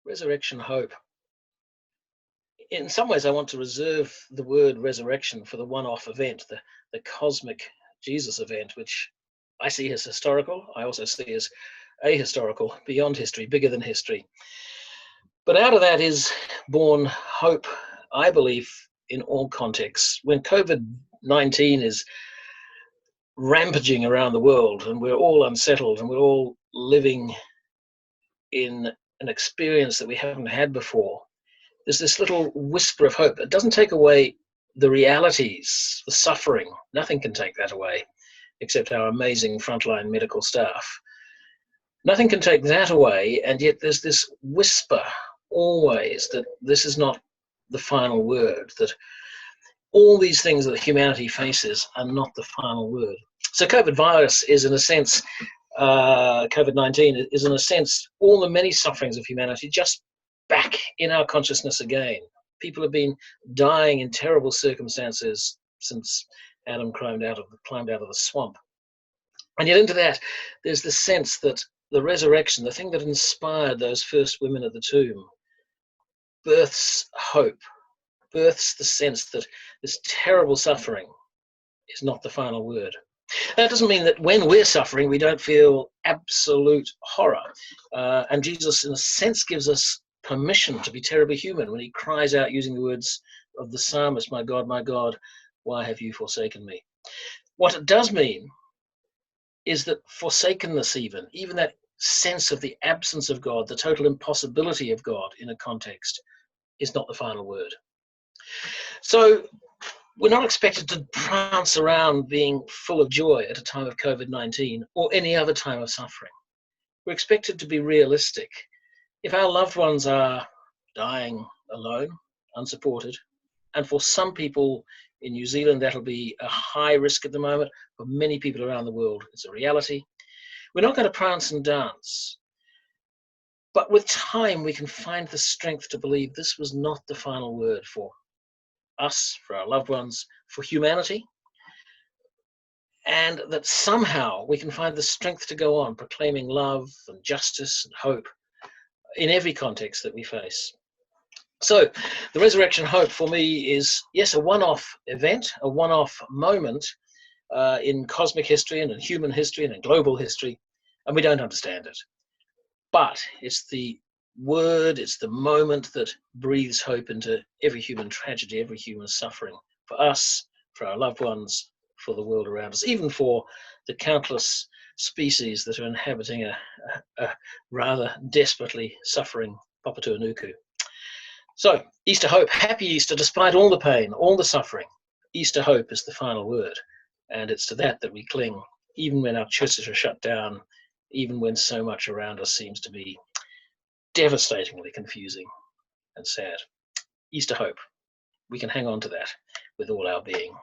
Resurrection hope. In some ways, I want to reserve the word resurrection for the one-off event, the cosmic Jesus event, which I see as historical. I also see as ahistorical, beyond history, bigger than history. But out of that is born hope, I believe, in all contexts. When COVID-19 is rampaging around the world and we're all unsettled and we're all living in an experience that we haven't had before, there's this little whisper of hope. It doesn't take away the realities, the suffering. Nothing can take that away, except our amazing frontline medical staff. Nothing can take that away, and yet there's this whisper always that this is not the final word, that all these things that humanity faces are not the final word. So COVID-19 is, in a sense, all the many sufferings of humanity just back in our consciousness again. People have been dying in terrible circumstances since Adam climbed out of the swamp. And yet into that, there's the sense that the resurrection, the thing that inspired those first women at the tomb, births hope, births the sense that this terrible suffering is not the final word. That doesn't mean that when we're suffering, we don't feel absolute horror. And Jesus, in a sense, gives us permission to be terribly human when he cries out using the words of the psalmist, my God, why have you forsaken me? What it does mean is that forsakenness, even that sense of the absence of God, the total impossibility of God in a context, is not the final word. So we're not expected to prance around being full of joy at a time of COVID-19 or any other time of suffering. We're expected to be realistic. If our loved ones are dying alone, unsupported, and for some people in New Zealand, that'll be a high risk at the moment. For many people around the world, it's a reality. We're not going to prance and dance. But with time, we can find the strength to believe this was not the final word for us, for our loved ones, for humanity. And that somehow we can find the strength to go on proclaiming love and justice and hope in every context that we face. So the resurrection hope for me is, yes, a one-off event, a one-off moment in cosmic history and in human history and in global history, and we don't understand it. But it's the word, it's the moment that breathes hope into every human tragedy, every human suffering, for us, for our loved ones, for the world around us, even for the countless species that are inhabiting a rather desperately suffering Papatūānuku. So, Easter hope, happy Easter, despite all the pain, all the suffering. Easter hope is the final word, and it's to that we cling, even when our churches are shut down, even when so much around us seems to be devastatingly confusing and sad. Easter hope, we can hang on to that with all our being.